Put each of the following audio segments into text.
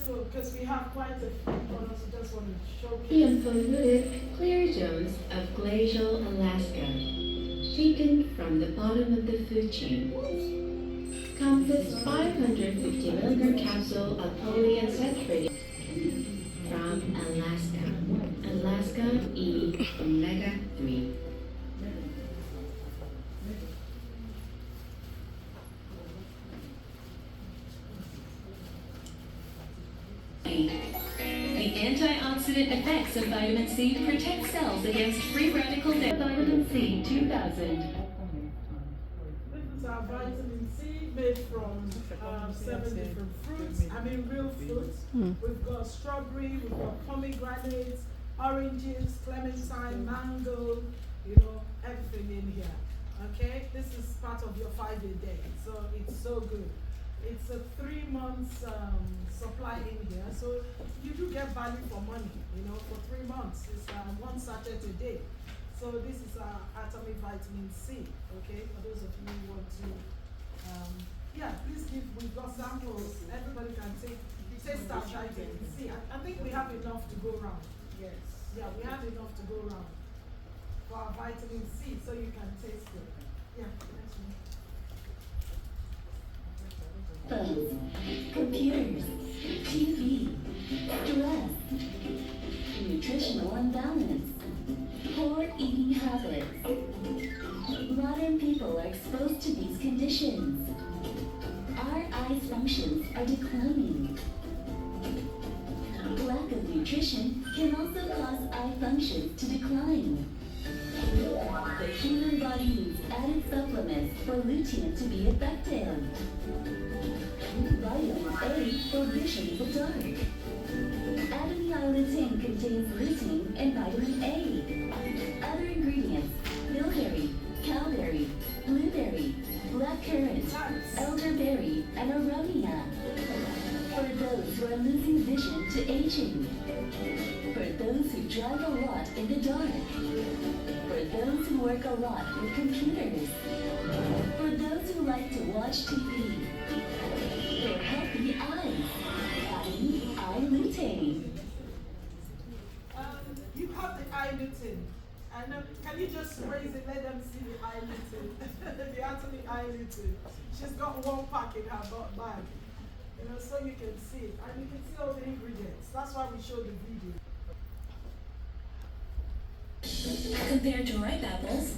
let's go because we have quite a few products. I just want to showcase. The unpolluted clear zones of glacial Alaska, taken from the bottom of the food chain. Comes this 550 milligram capsule of polyunsaturated from Alaska E omega 3. The antioxidant effects of vitamin C protect cells against free radical damage. Vitamin C 2000. This is our vitamin C made from 7 different fruits. I mean real fruits. We've got strawberry, we've got pomegranates, oranges, clementine, mango, you know, everything in here. Okay, this is part of your 5-day day, so it's so good. It's a 3 months supply in here, so you do get value for money, you know, for 3 months. It's 1 sachet a day. So this is our Atomy vitamin C, okay, for those of you who want to, yeah, please give, we've got samples, everybody can taste our vitamin C. I think we have enough to go around. Yes. Yeah, we have enough to go around for our vitamin C, so you can taste it. Yeah, next one. Phones, computers, TV, stress, nutritional imbalance, poor eating habits. Modern people are exposed to these conditions. Our eyes' functions are declining. Lack of nutrition can also cause eye functions to decline. The human body needs added supplements for lutein to be effective. Vitamin A for vision in the dark. Atomy lutein contains lutein and vitamin A. Other ingredients: bilberry, cowberry, blueberry, blackcurrant, elderberry, and aronia. For those who are losing vision to aging. For those who drive a lot in the dark. For those who work a lot with computers. For those who like to watch TV. For healthy eyes. Atomy eye lutein. You have the eye lutein. And can you just raise it, let them see the eye lutein? The Atomy eye lutein. She's got 1 pack in her bag. You know, so you can see it. And you can see all the ingredients. That's why we show the video. Compared to ripe apples,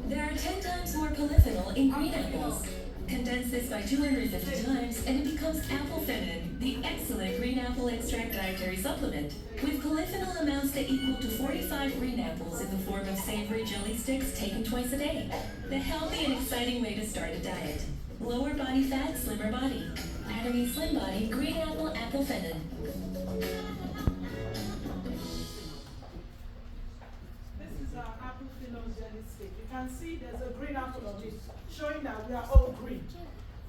there are 10 times more polyphenol in green apples. Condense this by 250 times and it becomes apple feminine, the excellent green apple extract dietary supplement. With polyphenol amounts that equal to 45 green apples in the form of savory jelly sticks taken twice a day. The healthy and exciting way to start a diet. Lower body fat, slimmer body. Atomy Slim Body Green Apple Apple Feminine. Apple phenol jelly stick. You can see there's a green apple on it, showing that we are all green.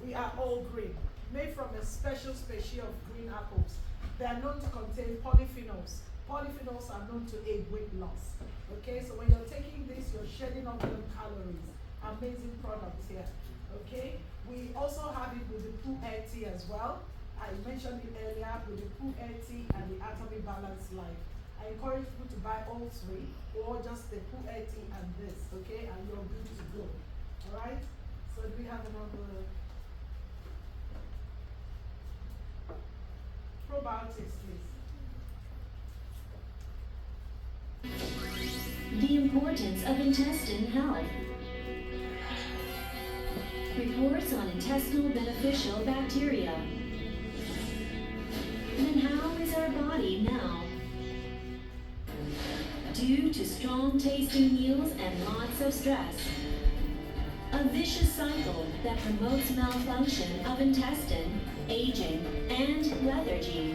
We are all green. Made from a special species of green apples. They are known to contain polyphenols. Polyphenols are known to aid weight loss. Okay, so when you're taking this, you're shedding off them calories. Amazing products here. Okay, we also have it with the Poo Air Tea as well. I mentioned it earlier with the Poo Air Tea and the Atomy Balanced Life. I encourage people to buy all 3 or just the Poo Air Tea and this, okay? And you're good to go. Alright? So do we have another probiotics, please? The importance of intestine health. Reports on intestinal beneficial bacteria. Then how is our body now? Due to strong tasting meals and lots of stress. A vicious cycle that promotes malfunction of intestine, aging, and lethargy.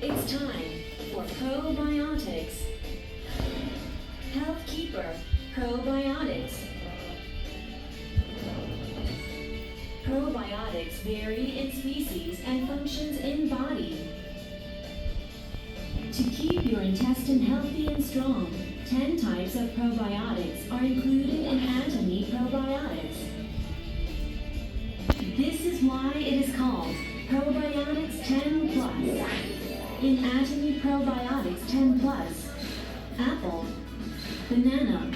It's time for probiotics. Healthkeeper Probiotics. Probiotics vary in species and functions in body. To keep your intestine healthy and strong, 10 types of probiotics are included in Atomy Probiotics. why it is called Probiotics 10 Plus. In Atomy Probiotics 10 Plus, apple, banana,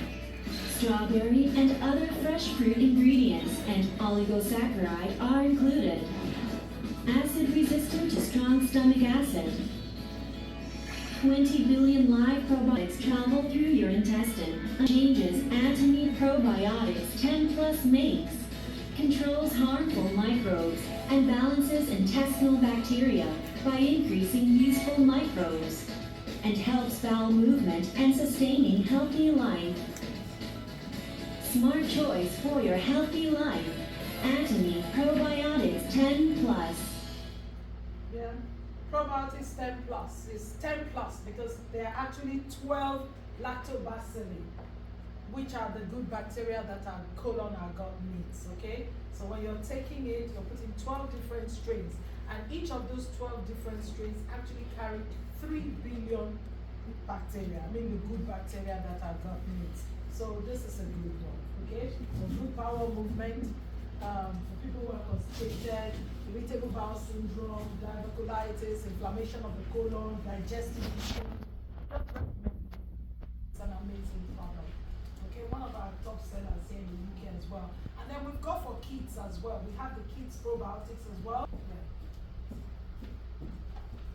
strawberry, and other fresh fruit ingredients and oligosaccharide are included. Acid resistant to strong stomach acid. 20 billion live probiotics travel through your intestine. Changes Atomy Probiotics 10 Plus makes. Controls harmful microbes and balances intestinal bacteria by increasing useful microbes. And helps bowel movement and sustaining healthy life. Smart choice for your healthy life. Atomy Probiotics 10 Plus. Yeah. Probiotics 10 plus is 10 plus because there are actually 12 lactobacilli, which are the good bacteria that our colon, our gut needs, okay? So when you're taking it, you're putting 12 different strains, and each of those 12 different strains actually carry 3 billion bacteria, I mean the good bacteria that our gut needs. So this is a good one, okay? So good bowel movement, for people who are constipated, irritable bowel syndrome, diverticulitis, inflammation of the colon, digestive issues. It's an amazing product. Okay, one of our top sellers here in the UK as well. And then we've got for kids as well. We have the kids probiotics as well.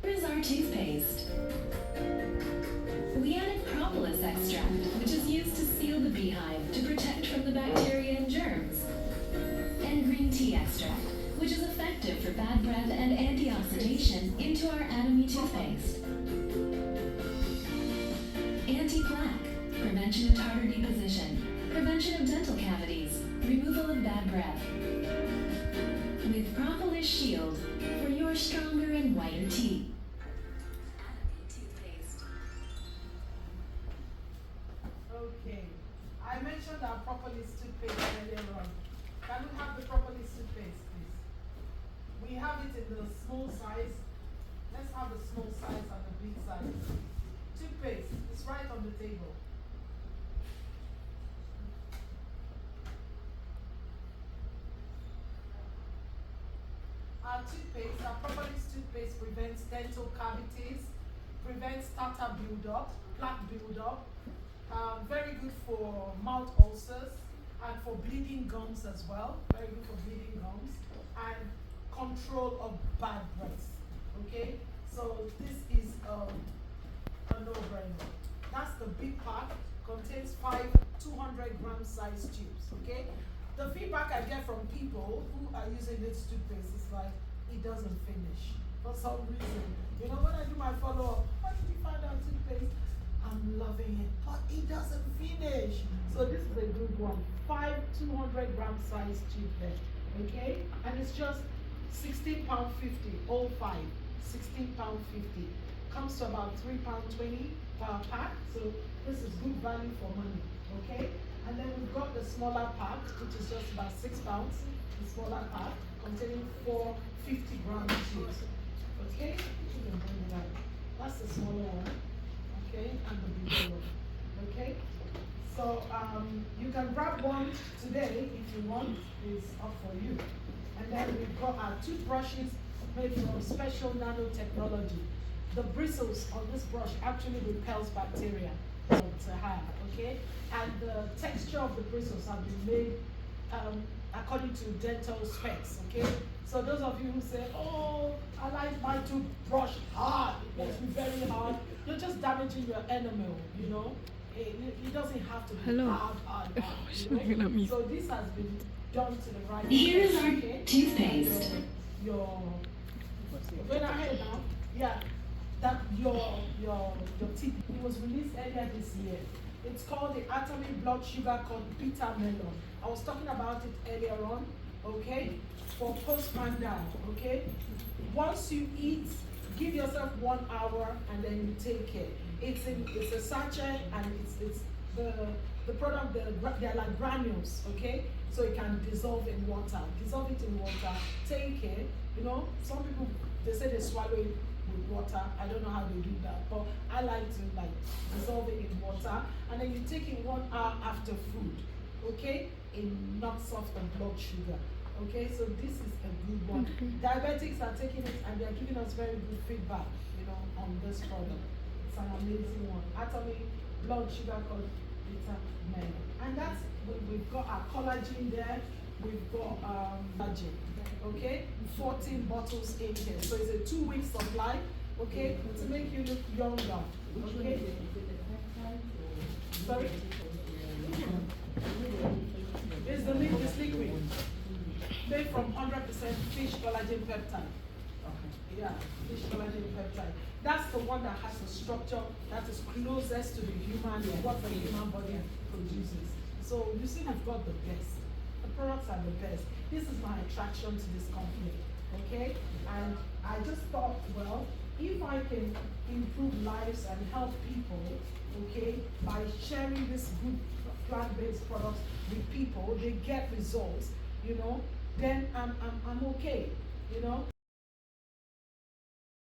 Here is our toothpaste. We added propolis extract, which is used to seal the beehive to protect from the bacteria and germs. And green tea extract, which is effective for bad breath and antioxidation into our Atomy toothpaste. Anti-plaque, prevention of tartar deposition, prevention of dental cavities, removal of bad breath. With Propolis Shield for your stronger and whiter teeth. Atomy toothpaste. Okay. I mentioned our Propolis toothpaste earlier on. Can we have the Propolis toothpaste, please? We have it in the small size. Let's have the small size and the big size. Toothpaste, it's right on the table. Our toothpaste, our Propolis toothpaste prevents dental cavities, prevents tartar buildup, plaque buildup, very good for mouth ulcers and for bleeding gums as well, very good for bleeding gums, and control of bad breath, okay? So this is a no-brainer. That's the big pack, contains 5 200-gram size tubes, okay? The feedback I get from people who are using this toothpaste is like, it doesn't finish for some reason. You know, when I do my follow-up, how did you find out toothpaste? I'm loving it, but it doesn't finish. So this is a good one. 5 200-gram size tube there, okay? And it's just £16.50, all 5, £16.50. Comes to about £3.20 per pack, so this is good value for money, okay? And then we've got the smaller pack, which is just about £6, the smaller pack, containing 4 50-gram tubes, okay? You can bring it out. That's the smaller one, okay? And the bigger one, okay? So you can grab one today if you want, it's up for you. And then we've got our toothbrushes made from special nanotechnology. The bristles on this brush actually repels bacteria to have, okay? And the texture of the bristles have been made according to dental specs, okay? So those of you who say, oh, I like my toothbrush hard, it must be very hard, you're just damaging your enamel, you know? It doesn't have to be hard, you know? So this has been done to the right. Here's our okay? toothpaste. Your going ahead now, yeah. That your teeth. It was released earlier this year. It's called the Atomy Blood Sugar called Bitter Melon. I was talking about it earlier on, okay? For postprandial, okay? Once you eat, give yourself 1 hour and then you take it. It's a sachet and it's the product, they're like granules, okay? So it can dissolve in water. Dissolve it in water, take it, you know? Some people, they say they swallow it with water. I don't know how they do that, but I like to dissolve it in water, and then you take it 1 hour after food, okay? It knocks off the blood sugar. Okay, so this is a good one. Diabetics are taking it and they are giving us very good feedback, you know, on this product. It's an amazing one. Atomy blood sugar vitamin. And that's, we've got our collagen there, we've got collagen, okay? 14 bottles in here. So it's a 2-week supply, okay? To make you look younger, okay? Sorry? It's the this liquid. Made from 100% fish collagen peptide. Yeah, fish collagen peptide. That's the one that has a structure that is closest to the human, what the human body produces. So you see, we've got the best. The products are the best. This is my attraction to this company, okay? And I just thought, well, if I can improve lives and help people, okay, by sharing this good plant-based products with people, they get results, you know, then I'm okay, you know.